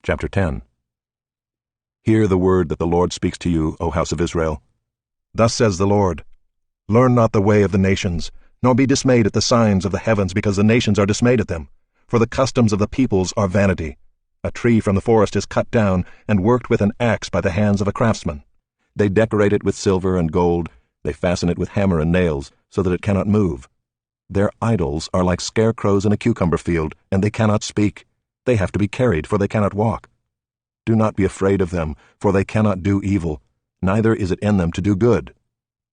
Chapter 10. Hear the word that the Lord speaks to you, O house of Israel. Thus says the Lord, Learn not the way of the nations, nor be dismayed at the signs of the heavens, because the nations are dismayed at them. For the customs of the peoples are vanity. A tree from the forest is cut down and worked with an axe by the hands of a craftsman. They decorate it with silver and gold. They fasten it with hammer and nails, so that it cannot move. Their idols are like scarecrows in a cucumber field, and they cannot speak. They have to be carried, for they cannot walk. Do not be afraid of them, for they cannot do evil, neither is it in them to do good.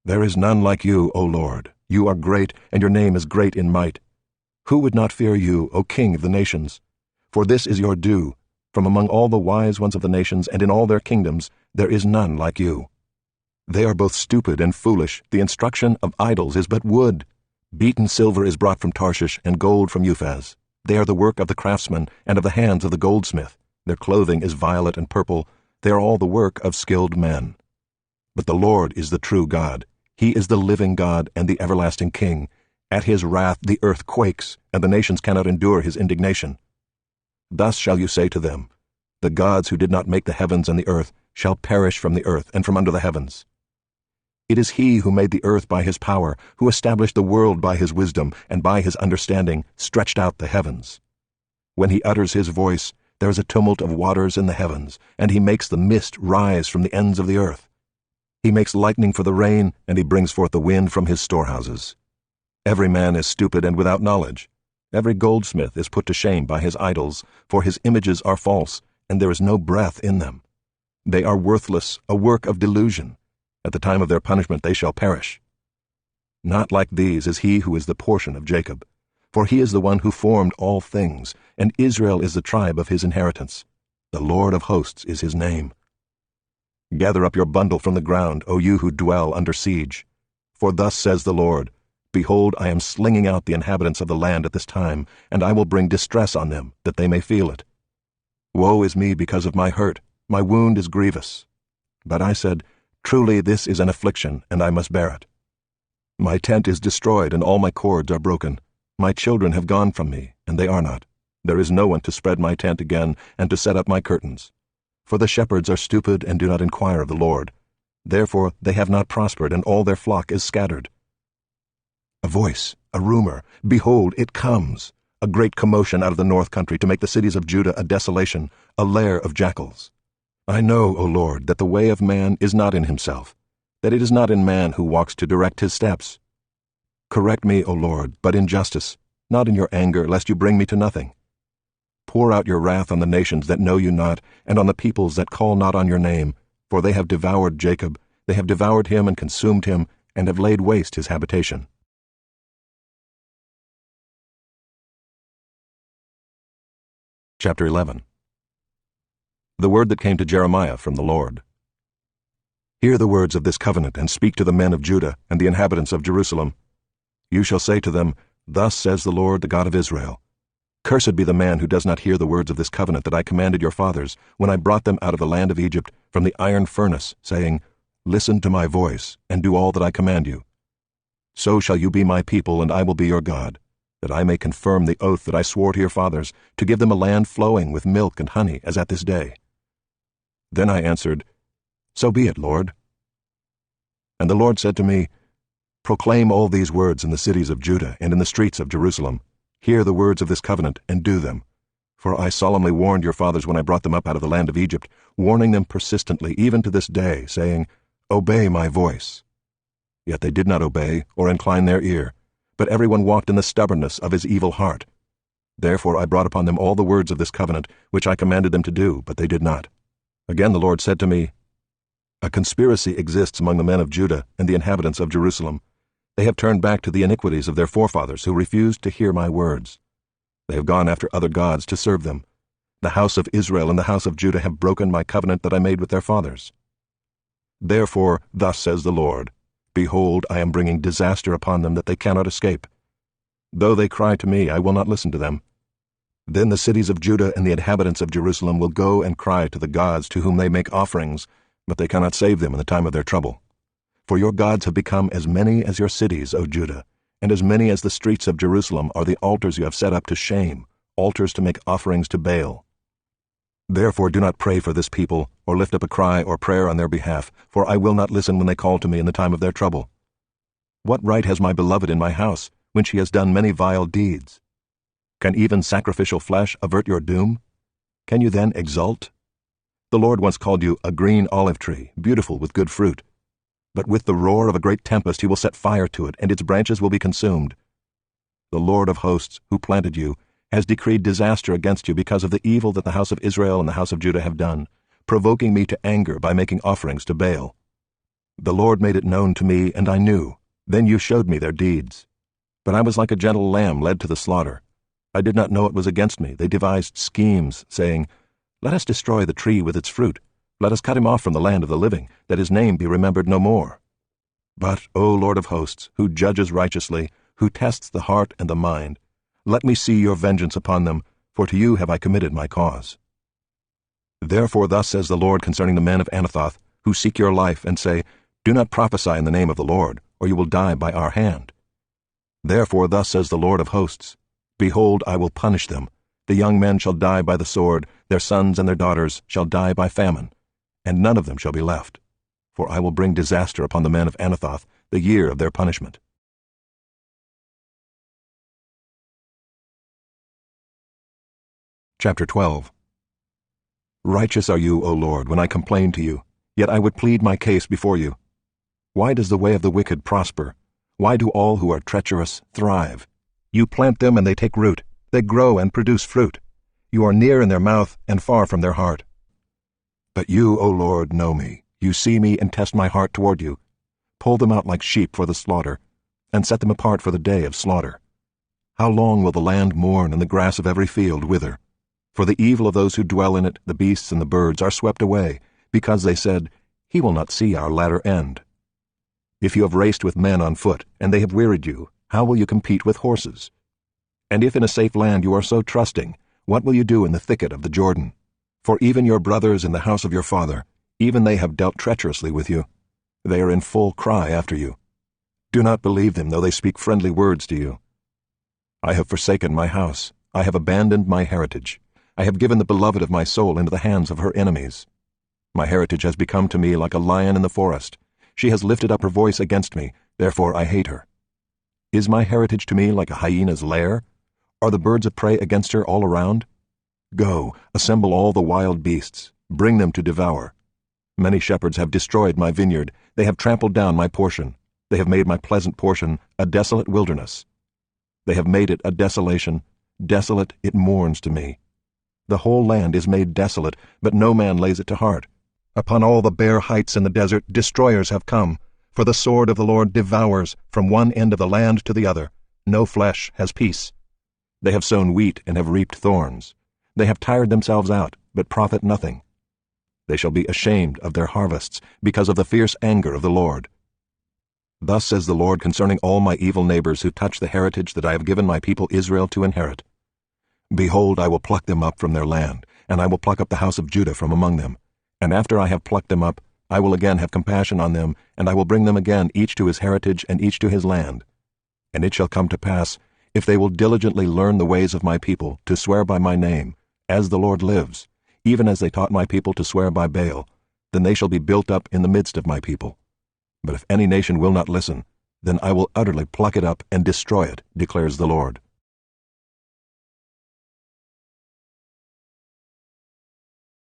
There is none like you, O Lord. You are great, and your name is great in might. Who would not fear you, O King of the nations? For this is your due. From among all the wise ones of the nations and in all their kingdoms, there is none like you. They are both stupid and foolish. The instruction of idols is but wood. Beaten silver is brought from Tarshish, and gold from Uphaz. They are the work of the craftsman and of the hands of the goldsmith. Their clothing is violet and purple. They are all the work of skilled men. But the Lord is the true God. He is the living God and the everlasting King. At his wrath the earth quakes, and the nations cannot endure his indignation. Thus shall you say to them, The gods who did not make the heavens and the earth shall perish from the earth and from under the heavens. It is he who made the earth by his power, who established the world by his wisdom, and by his understanding stretched out the heavens. When he utters his voice, there is a tumult of waters in the heavens, and he makes the mist rise from the ends of the earth. He makes lightning for the rain, and he brings forth the wind from his storehouses. Every man is stupid and without knowledge. Every goldsmith is put to shame by his idols, for his images are false, and there is no breath in them. They are worthless, a work of delusion. At the time of their punishment they shall perish. Not like these is he who is the portion of Jacob, for he is the one who formed all things, and Israel is the tribe of his inheritance. The Lord of hosts is his name. Gather up your bundle from the ground, O you who dwell under siege. For thus says the Lord, Behold, I am slinging out the inhabitants of the land at this time, and I will bring distress on them, that they may feel it. Woe is me because of my hurt, my wound is grievous. But I said, Truly this is an affliction, and I must bear it. My tent is destroyed, and all my cords are broken. My children have gone from me, and they are not. There is no one to spread my tent again, and to set up my curtains. For the shepherds are stupid and do not inquire of the Lord. Therefore they have not prospered, and all their flock is scattered. A voice, a rumor, behold, it comes, a great commotion out of the north country to make the cities of Judah a desolation, a lair of jackals. I know, O Lord, that the way of man is not in himself, that it is not in man who walks to direct his steps. Correct me, O Lord, but in justice, not in your anger, lest you bring me to nothing. Pour out your wrath on the nations that know you not, and on the peoples that call not on your name, for they have devoured Jacob, they have devoured him and consumed him, and have laid waste his habitation. Chapter 11. The word that came to Jeremiah from the Lord. Hear the words of this covenant, and speak to the men of Judah and the inhabitants of Jerusalem. You shall say to them, Thus says the Lord, the God of Israel, Cursed be the man who does not hear the words of this covenant that I commanded your fathers, when I brought them out of the land of Egypt, from the iron furnace, saying, Listen to my voice, and do all that I command you. So shall you be my people, and I will be your God, that I may confirm the oath that I swore to your fathers, to give them a land flowing with milk and honey, as at this day. Then I answered, So be it, Lord. And the Lord said to me, Proclaim all these words in the cities of Judah and in the streets of Jerusalem. Hear the words of this covenant, and do them. For I solemnly warned your fathers when I brought them up out of the land of Egypt, warning them persistently, even to this day, saying, Obey my voice. Yet they did not obey or incline their ear, but everyone walked in the stubbornness of his evil heart. Therefore I brought upon them all the words of this covenant, which I commanded them to do, but they did not. Again the Lord said to me, A conspiracy exists among the men of Judah and the inhabitants of Jerusalem. They have turned back to the iniquities of their forefathers, who refused to hear my words. They have gone after other gods to serve them. The house of Israel and the house of Judah have broken my covenant that I made with their fathers. Therefore, thus says the Lord, Behold, I am bringing disaster upon them that they cannot escape. Though they cry to me, I will not listen to them. Then the cities of Judah and the inhabitants of Jerusalem will go and cry to the gods to whom they make offerings, but they cannot save them in the time of their trouble. For your gods have become as many as your cities, O Judah, and as many as the streets of Jerusalem are the altars you have set up to shame, altars to make offerings to Baal. Therefore do not pray for this people, or lift up a cry or prayer on their behalf, for I will not listen when they call to me in the time of their trouble. What right has my beloved in my house, when she has done many vile deeds? Can even sacrificial flesh avert your doom? Can you then exult? The Lord once called you a green olive tree, beautiful with good fruit. But with the roar of a great tempest he will set fire to it, and its branches will be consumed. The Lord of hosts, who planted you, has decreed disaster against you because of the evil that the house of Israel and the house of Judah have done, provoking me to anger by making offerings to Baal. The Lord made it known to me, and I knew. Then you showed me their deeds. But I was like a gentle lamb led to the slaughter. I did not know it was against me. They devised schemes, saying, Let us destroy the tree with its fruit. Let us cut him off from the land of the living, that his name be remembered no more. But, O Lord of hosts, who judges righteously, who tests the heart and the mind, let me see your vengeance upon them, for to you have I committed my cause. Therefore thus says the Lord concerning the men of Anathoth, who seek your life, and say, Do not prophesy in the name of the Lord, or you will die by our hand. Therefore thus says the Lord of hosts, Behold, I will punish them. The young men shall die by the sword, their sons and their daughters shall die by famine, and none of them shall be left. For I will bring disaster upon the men of Anathoth, the year of their punishment. Chapter 12. Righteous are you, O Lord, when I complain to you, yet I would plead my case before you. Why does the way of the wicked prosper? Why do all who are treacherous thrive? You plant them and they take root. They grow and produce fruit. You are near in their mouth and far from their heart. But you, O Lord, know me. You see me and test my heart toward you. Pull them out like sheep for the slaughter, and set them apart for the day of slaughter. How long will the land mourn and the grass of every field wither? For the evil of those who dwell in it, the beasts and the birds, are swept away, because they said, He will not see our latter end. If you have raced with men on foot, and they have wearied you, how will you compete with horses? And if in a safe land you are so trusting, what will you do in the thicket of the Jordan? For even your brothers in the house of your father, even they have dealt treacherously with you. They are in full cry after you. Do not believe them, though they speak friendly words to you. I have forsaken my house. I have abandoned my heritage. I have given the beloved of my soul into the hands of her enemies. My heritage has become to me like a lion in the forest. She has lifted up her voice against me, therefore I hate her. Is my heritage to me like a hyena's lair? Are the birds of prey against her all around? Go, assemble all the wild beasts, bring them to devour. Many shepherds have destroyed my vineyard. They have trampled down my portion. They have made my pleasant portion a desolate wilderness. They have made it a desolation. Desolate it mourns to me. The whole land is made desolate, but no man lays it to heart. Upon all the bare heights in the desert destroyers have come, for the sword of the Lord devours from one end of the land to the other. No flesh has peace. They have sown wheat and have reaped thorns. They have tired themselves out, but profit nothing. They shall be ashamed of their harvests, because of the fierce anger of the Lord. Thus says the Lord concerning all my evil neighbors who touch the heritage that I have given my people Israel to inherit. Behold, I will pluck them up from their land, and I will pluck up the house of Judah from among them. And after I have plucked them up, I will again have compassion on them, and I will bring them again each to his heritage and each to his land. And it shall come to pass, if they will diligently learn the ways of my people, to swear by my name, as the Lord lives, even as they taught my people to swear by Baal, then they shall be built up in the midst of my people. But if any nation will not listen, then I will utterly pluck it up and destroy it, declares the Lord.